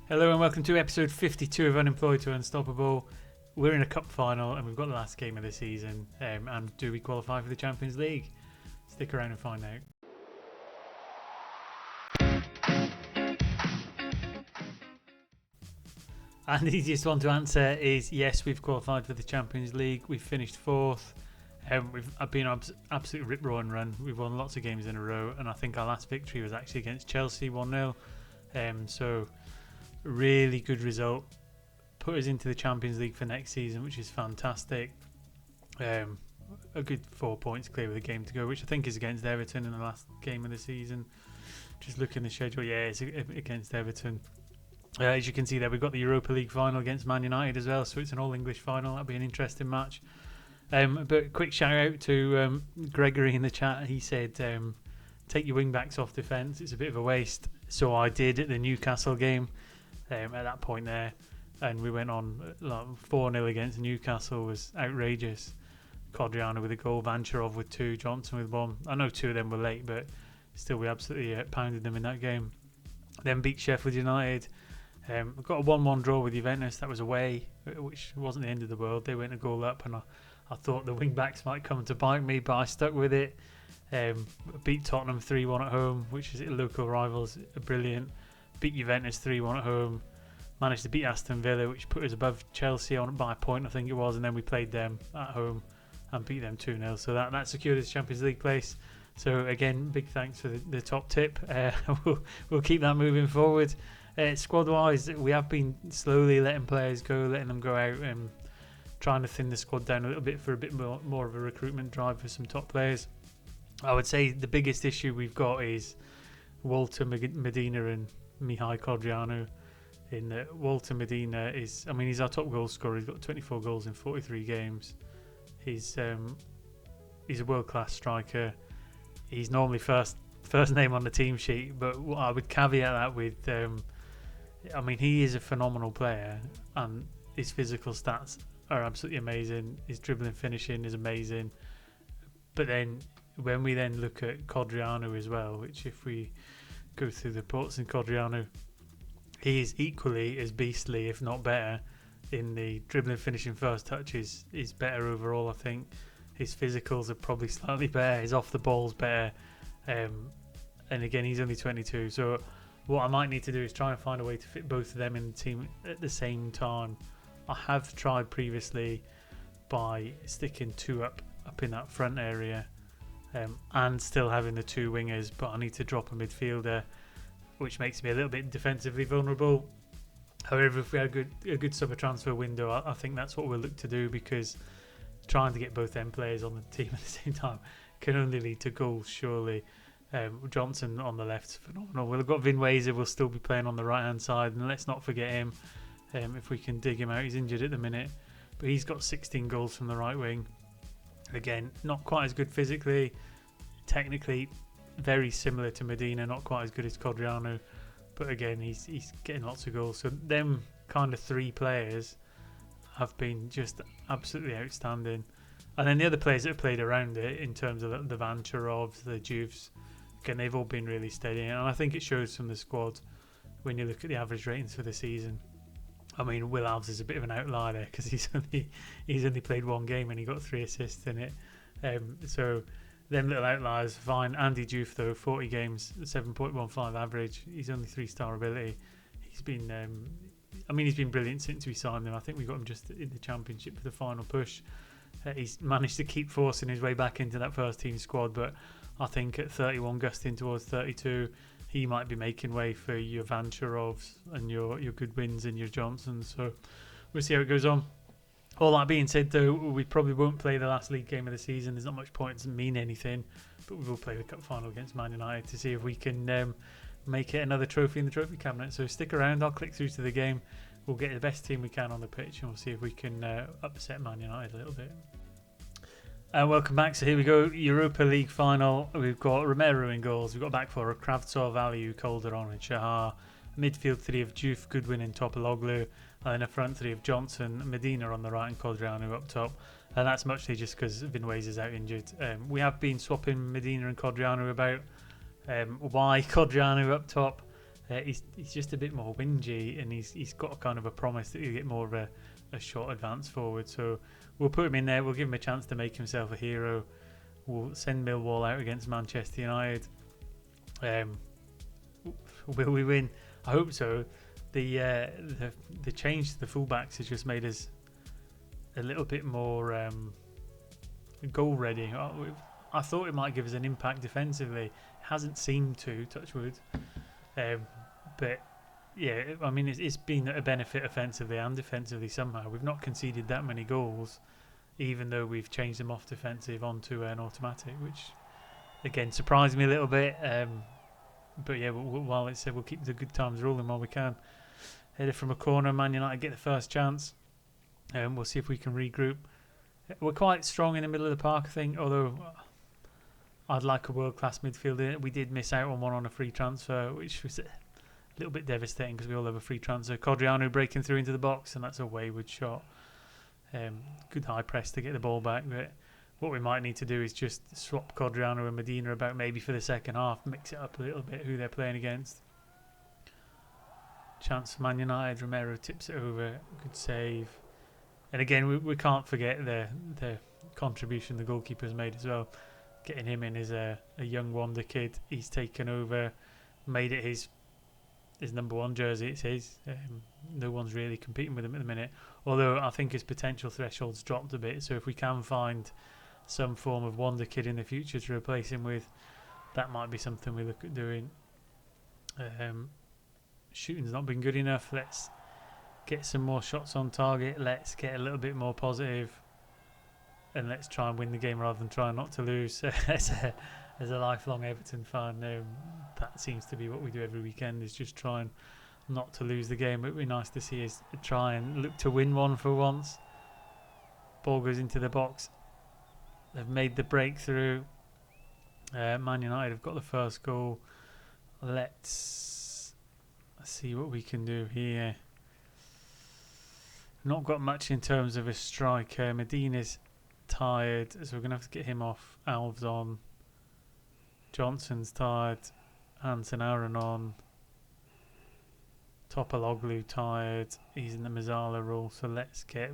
Hello and welcome to episode 52 of Unemployed to Unstoppable. We're in a cup final and we've got the last game of the season. And do we qualify for the Champions League? Stick around and find out. And the easiest one to answer is yes, we've qualified for the Champions League. We've finished fourth. I've been on absolute rip-roaring run. We've won lots of games in a row, and I think our last victory was actually against Chelsea 1-0. So really good result. Put us into the Champions League for next season, which is fantastic. A good 4 points clear with a game to go, which I think is against Everton in the last game of the season. Just looking at the schedule, yeah, it's against Everton. As you can see there, we've got the Europa League Final against Man United as well, so it's an all-English final. That'll be an interesting match. But quick shout out to Gregory in the chat. He said, take your wing-backs off defence. It's a bit of a waste. So I did at the Newcastle game at that point there. And we went on 4-0 against Newcastle. Was outrageous. Codriano with a goal, Vancharov with 2, Johnson with 1. I know 2 of them were late, but still we absolutely pounded them in that game. Then beat Sheffield United. We got a 1-1 draw with Juventus. That was away, which wasn't the end of the world. They went a goal up, and I thought the wing backs might come to bite me, but I stuck with it. Beat Tottenham 3-1 at home, which is local rivals, brilliant. Beat Juventus 3-1 at home. Managed to beat Aston Villa, which put us above Chelsea on by a point, I think it was, and then we played them at home and beat them 2-0. So that secured us Champions League place. So again, big thanks for the top tip. We'll keep that moving forward. Squad-wise, we have been slowly letting players go, letting them go out and trying to thin the squad down a little bit for a bit more of a recruitment drive for some top players. I would say the biggest issue we've got is Walter Medina and Mihai Codriano. Walter Medina he's our top goal scorer. He's got 24 goals in 43 games. He's a world-class striker. He's normally first name on the team sheet, but I would caveat that with he is a phenomenal player and his physical stats are absolutely amazing. His dribbling finishing is amazing. But then when we then look at Codriano as well, which if we go through the reports in Codriano, he is equally as beastly, if not better, in the dribbling finishing first touches. Is better overall, I think. His physicals are probably slightly better. His off the ball's better. And again, he's only 22. So what I might need to do is try and find a way to fit both of them in the team at the same time. I have tried previously by sticking 2 up in that front area and still having the 2 wingers, but I need to drop a midfielder, which makes me a little bit defensively vulnerable. However, if we had a good summer transfer window, I think that's what we'll look to do, because trying to get both them players on the team at the same time can only lead to goals, surely. Johnson on the left is phenomenal. We've got Vin Weiser will still be playing on the right hand side, and let's not forget him. If we can dig him out, he's injured at the minute, but he's got 16 goals from the right wing. Again, not quite as good physically, technically very similar to Medina, not quite as good as Codriano, but again he's getting lots of goals. So them kind of 3 players have been just absolutely outstanding. And then the other players that have played around it, in terms of the Vancharovs, the Juves, again they've all been really steady, and I think it shows from the squad when you look at the average ratings for the season. Will Alves is a bit of an outlier there, because he's only played 1 game and he got 3 assists in it. So them little outliers, fine. Andy Diouf though, 40 games, 7.15 average. He's only 3-star ability. He's been, he's been brilliant since we signed him. I think we got him just in the Championship for the final push. He's managed to keep forcing his way back into that first team squad, but I think at 31, gusting towards 32, he might be making way for your Vancharovs and your Goodwins and your Johnsons. So we'll see how it goes on. All that being said, though, we probably won't play the last league game of the season. There's not much point. It doesn't mean anything. But we will play the cup final against Man United to see if we can make it another trophy in the trophy cabinet. So stick around. I'll click through to the game. We'll get the best team we can on the pitch, and we'll see if we can upset Man United a little bit. Welcome back. So here we go. Europa League Final. We've got Romero in goals. We've got back four of Kravtsov, Aliu, Calderon and Shahar. Midfield 3 of Diouf, Goodwin and Topologlu. And then a front 3 of Johnson, Medina on the right and Codriano up top. And that's muchly just because Vin Weiser's out injured. We have been swapping Medina and Codriano about. Why Codriano up top? He's just a bit more whingy, and he's got a kind of a promise that he'll get more of a short advance forward. So we'll put him in there. We'll give him a chance to make himself a hero. We'll send Millwall out against Manchester United. Will we win? I hope so. The change to the fullbacks has just made us a little bit more goal ready. I thought it might give us an impact defensively. It hasn't seemed to, touch wood. But yeah, I mean, it's been a benefit offensively and defensively somehow. We've not conceded that many goals, even though we've changed them off defensive onto an automatic, which again surprised me a little bit. But yeah, while it's said, we'll keep the good times rolling while we can. Header from a corner, Man United get the first chance. We'll see if we can regroup. We're quite strong in the middle of the park, I think, although I'd like a world-class midfielder. We did miss out on one on a free transfer, which was a little bit devastating because we all have a free transfer. Codriano breaking through into the box, and that's a wayward shot. Good high press to get the ball back, but what we might need to do is just swap Codriano and Medina about maybe for the second half, mix it up a little bit who they're playing against. Chance for Man United, Romero tips it over, good save. And again, we can't forget the contribution the goalkeeper's made as well. Getting him in as a young wonder kid, he's taken over, made it his number one jersey. It's his. No one's really competing with him at the minute. Although I think his potential threshold's dropped a bit. So if we can find some form of wonder kid in the future to replace him with, that might be something we look at doing. Shooting's not been good enough. Let's get some more shots on target. Let's get a little bit more positive, and let's try and win the game rather than try not to lose. As a lifelong Everton fan, that seems to be what we do every weekend, is just trying not to lose the game. It would be nice to see us try and look to win one for once. Ball goes into the box. They've made the breakthrough. Man United have got the first goal. Let's see what we can do here. Not got much in terms of a striker. Medina's tired, so we're going to have to get him off. Alves on. Johnson's tired. Hansen Aaron on. Topaloglu tired. He's in the Mazzala role, so let's get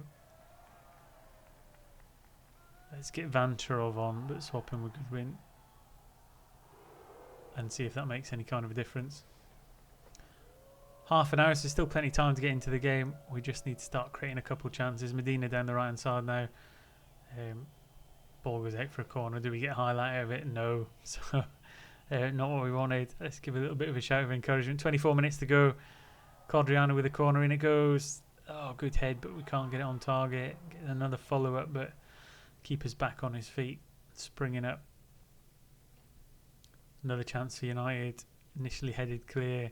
Vancharov on, but swap him with Goodwin and see if that makes any kind of a difference. Half an hour, so still plenty of time to get into the game. We just need to start creating a couple of chances. Medina down the right hand side now. Ball goes out for a corner. Do we get a highlight out of it? No. So not what we wanted. Let's give a little bit of a shout of encouragement. 24 minutes to go. Codriano with a corner, in it goes. Oh, good head, but we can't get it on target. Get another follow up, but keeper's back on his feet, springing up. Another chance for United. Initially headed clear.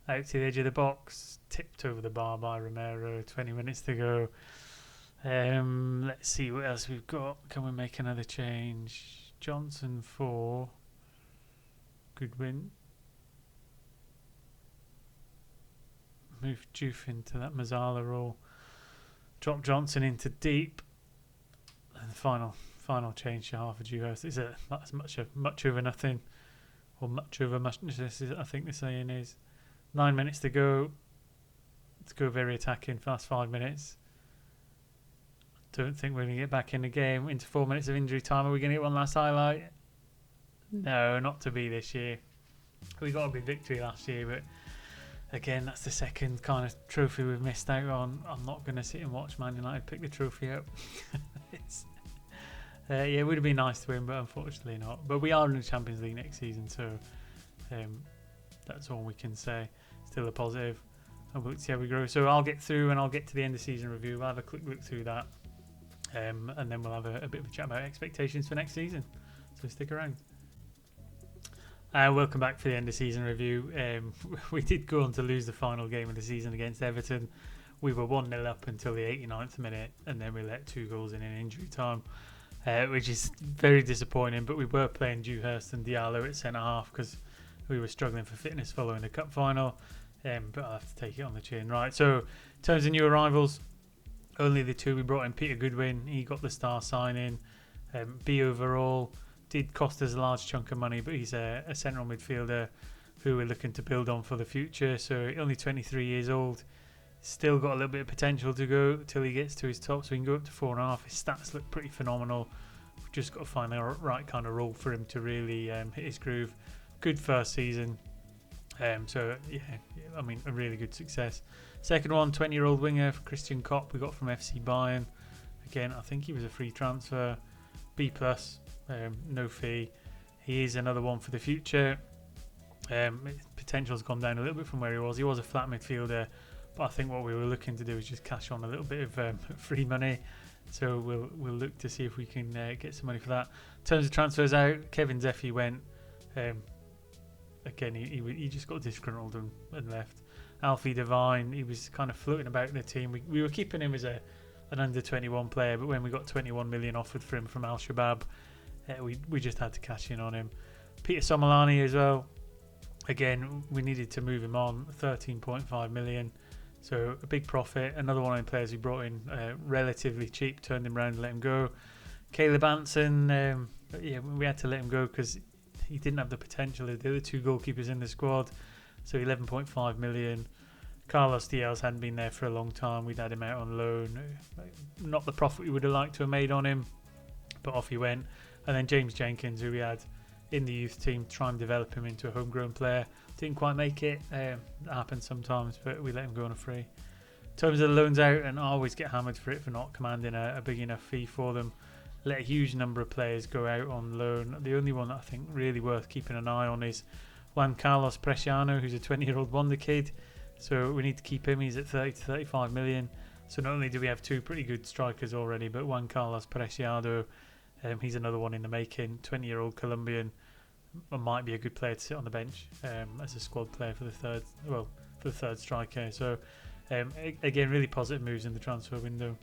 Out to the edge of the box. Tipped over the bar by Romero. 20 minutes to go. Let's see what else we've got. Can we make another change? Johnson for Goodwin. Move Juve into that Mazzala role. Drop Johnson into deep. And the final change to half of Dewhurst. Is it that's much over nothing, or much over muchness? I think the saying is. 9 minutes to go. Let's go very attacking. Last 5 minutes. Don't think we're going to get back in the game. Into 4 minutes of injury time. Are we going to get one last highlight? No, not to be this year. We got a big victory last year, but again, that's the second kind of trophy we've missed out on. I'm not going to sit and watch Man United pick the trophy up. Yeah, it would have been nice to win, but unfortunately not. But we are in the Champions League next season, so that's all we can say. Still a positive, and we'll see how we grow. So I'll get through and I'll get to the end of season review. We'll have a quick look through that, and then we'll have a bit of a chat about expectations for next season. So stick around. Welcome back for the end of season review. We did go on to lose the final game of the season against Everton. We were 1-0 up until the 89th minute, and then we let 2 goals in injury time, which is very disappointing. But we were playing Dewhurst and Diallo at centre half because we were struggling for fitness following the cup final. But I'll have to take it on the chin. Right, so in terms of new arrivals, only the 2 we brought in. Peter Goodwin, he got the star signing. B overall, did cost us a large chunk of money, but he's a central midfielder who we're looking to build on for the future. So only 23 years old, still got a little bit of potential to go till he gets to his top, so he can go up to 4.5. His stats look pretty phenomenal. We've just got to find the right kind of role for him to really hit his groove. Good first season. So yeah, I mean, a really good success. Second one, 20-year-old winger Christian Kopp, we got from FC Bayern. Again, I think he was a free transfer. B+, no fee. He is another one for the future. Potential's gone down a little bit from where he was. He was a flat midfielder, but I think what we were looking to do is just cash on a little bit of free money. So we'll look to see if we can get some money for that. In terms of transfers out, Kevin Zeffy went. Again, he just got disgruntled and left. Alfie Devine, he was kind of floating about in the team. We were keeping him as an under 21 player, but when we got 21 million offered for him from Al Shabab, we just had to cash in on him. Peter Somalani as well. Again, we needed to move him on, 13.5 million. So a big profit. Another one of the players we brought in relatively cheap, turned him around and let him go. Caleb Anson, we had to let him go because he didn't have the potential of the other two goalkeepers in the squad. So 11.5 million. Carlos Diaz hadn't been there for a long time. We'd had him out on loan. Not the profit we would have liked to have made on him, but off he went. And then James Jenkins, who we had in the youth team, to try and develop him into a homegrown player. Didn't quite make it. That happens sometimes, but we let him go on a free. In terms of the loans out, and I always get hammered for it for not commanding a big enough fee for them. Let a huge number of players go out on loan. The only one that I think really worth keeping an eye on is Juan Carlos Preciado, who's a 20-year-old wonder kid. So we need to keep him. He's at 30 to 35 million. So not only do we have two pretty good strikers already, but Juan Carlos Preciado, he's another one in the making. 20-year-old Colombian, might be a good player to sit on the bench as a squad player for the third striker. So again, really positive moves in the transfer window.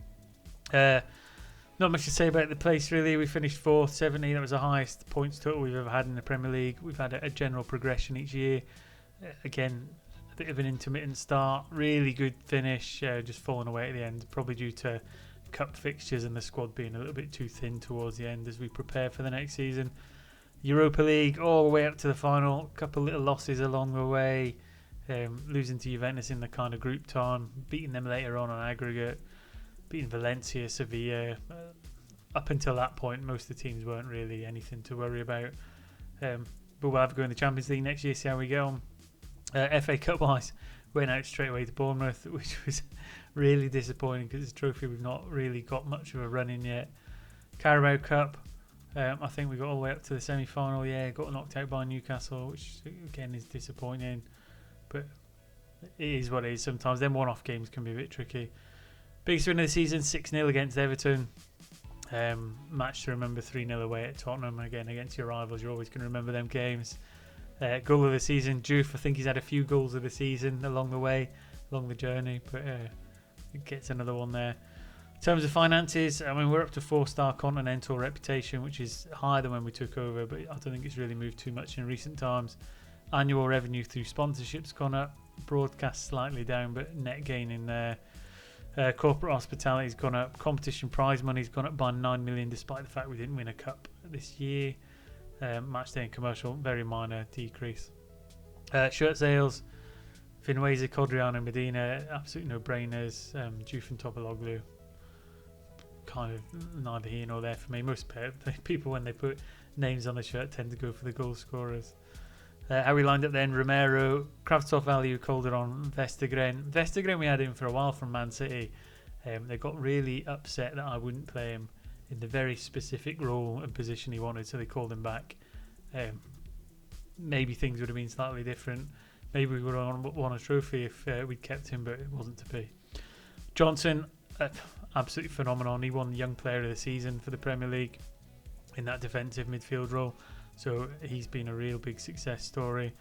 Not much to say about the place really. We finished 4th, 70. That was the highest points total we've ever had in the Premier League. We've had a general progression each year. Again, a bit of an intermittent start. Really good finish. Just falling away at the end, probably due to cup fixtures and the squad being a little bit too thin towards the end as we prepare for the next season. Europa League, all the way up to the final. A couple of little losses along the way. Losing to Juventus in the kind of group time. Beating them later on aggregate. Beating Valencia, Sevilla. Up until that point, most of the teams weren't really anything to worry about. But we'll have to go in the Champions League next year, see how we get on. FA Cup wise, went out straight away to Bournemouth, which was really disappointing because it's a trophy we've not really got much of a run in yet. Carabao Cup, I think we got all the way up to the semi-final. Got knocked out by Newcastle, which again is disappointing, but it is what it is. Sometimes them one-off games can be a bit tricky. Biggest win of the season, 6-0 against Everton. Match to remember, 3-0 away at Tottenham. Again, against your rivals, you're always going to remember them games. Goal of the season, Juve. I think he's had a few goals of the season along the way, along the journey, but it gets another one there. In terms of finances, I mean, we're up to 4-star continental reputation, which is higher than when we took over, but I don't think it's really moved too much in recent times. Annual revenue through sponsorships gone up, broadcast slightly down, but net gain in there. Corporate hospitality's gone up. Competition prize money's gone up by 9 million, despite the fact we didn't win a cup this year. Match day and commercial, very minor decrease. Shirt sales, Finweza, Codriano, Medina, absolute no-brainers. Juve and Topologlu, kind of neither here nor there for me. Most people, when they put names on the shirt, tend to go for the goal scorers. How we lined up then: Romero, Kravtsov, value, Calderon, Vestergren. Vestergren we had in for a while from Man City. They got really upset that I wouldn't play him in the very specific role and position he wanted, so they called him back. Maybe things would have been slightly different. Maybe we would have won a trophy if we'd kept him, but it wasn't to be. Johnson, absolutely phenomenal. He won Young Player of the Season for the Premier League in that defensive midfield role. So he's been a real big success story.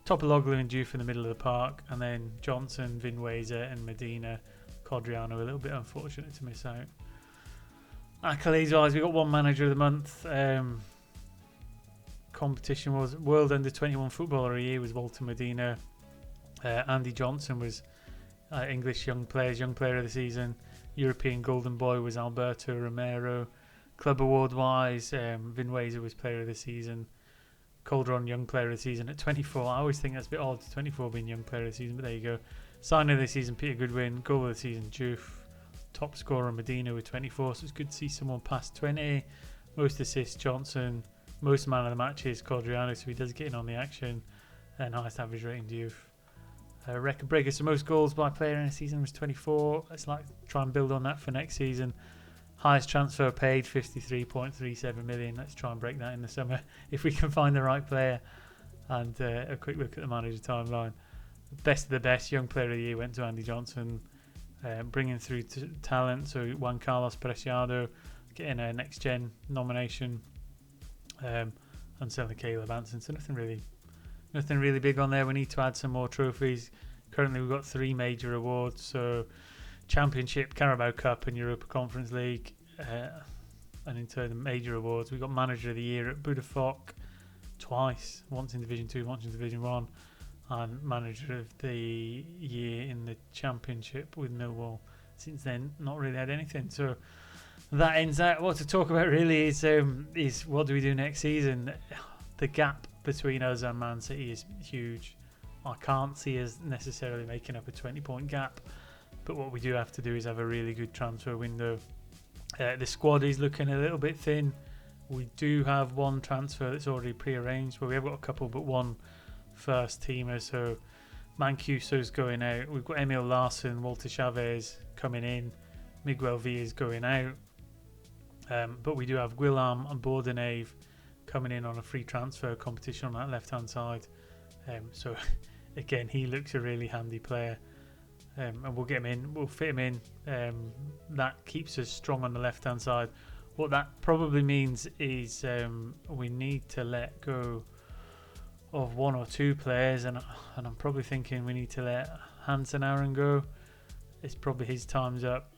Topologlu and Juve in the middle of the park, and then Johnson, Vinweza and Medina. Codriano a little bit unfortunate to miss out. Accolades wise, we got one manager of the month. Competition was World Under 21 Footballer of the Year was Walter Medina. Andy Johnson was English Young Player of the Season. European Golden Boy was Alberto Romero. Club award wise, Vinweza was Player of the Season. Calderon Young Player of the Season at 24. I always think that's a bit odd, 24 being Young Player of the Season, but there you go. Signing of the season, Peter Goodwin. Goal of the season, Juve. Top scorer, Medina with 24. So it's good to see someone past 20. Most assists, Johnson. Most man of the matches, Cordriano. So he does get in on the action. And highest average rating, Juve. Record breaker. So most goals by player in a season was 24. Let's try and build on that for next season. Highest transfer paid, 53.37 million. Let's try and break that in the summer if we can find the right player. And a quick look at the manager timeline. Best of the best, Young Player of the Year went to Andy Johnson, bringing through talent. So Juan Carlos Preciado getting a next gen nomination, and selling Caleb Anson. So nothing really big on there. We need to add some more trophies. Currently we've got 3 major awards, so Championship, Carabao Cup and Europa Conference League. And in terms of major awards, we've got Manager of the Year at Budafok twice, once in Division 2, once in Division 1. And Manager of the Year in the Championship with Millwall. Since then, not really had anything. So that ends that. What to talk about really is what do we do next season? The gap between us and Man City is huge. I can't see us necessarily making up a 20-point gap. But what we do have to do is have a really good transfer window. The squad is looking a little bit thin. We do have one transfer that's already pre-arranged. Well, we have got a couple, but one first teamer. So Mancuso's going out. We've got Emil Larsson, Walter Chavez coming in. Miguel Villa's going out. But we do have Guillaume and Bordenave coming in on a free transfer competition on that left-hand side. So again, he looks a really handy player. And we'll get him in. We'll fit him in. That keeps us strong on the left-hand side. What that probably means is we need to let go of 1 or 2 players, and I'm probably thinking we need to let Hansen Aaron go. It's probably his time's up.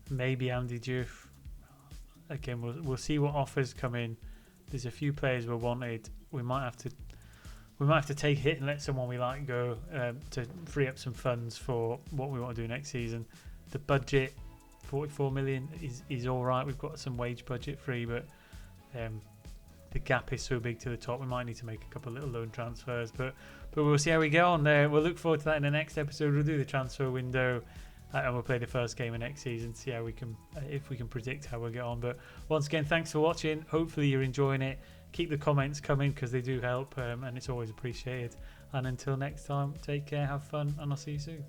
Maybe Andy Diouf. Again, we'll see what offers come in. There's a few players we wanted. We might have to take a hit and let someone we like go to free up some funds for what we want to do next season. The budget, 44 million, is all right. We've got some wage budget free, but the gap is so big to the top. We might need to make a couple of little loan transfers, but we'll see how we go on there. We'll look forward to that in the next episode. We'll do the transfer window, and we'll play the first game of next season. See how we can, if we can predict how we'll get on. But once again, thanks for watching. Hopefully you're enjoying it. Keep the comments coming because they do help, and it's always appreciated. And until next time, take care, have fun, and I'll see you soon.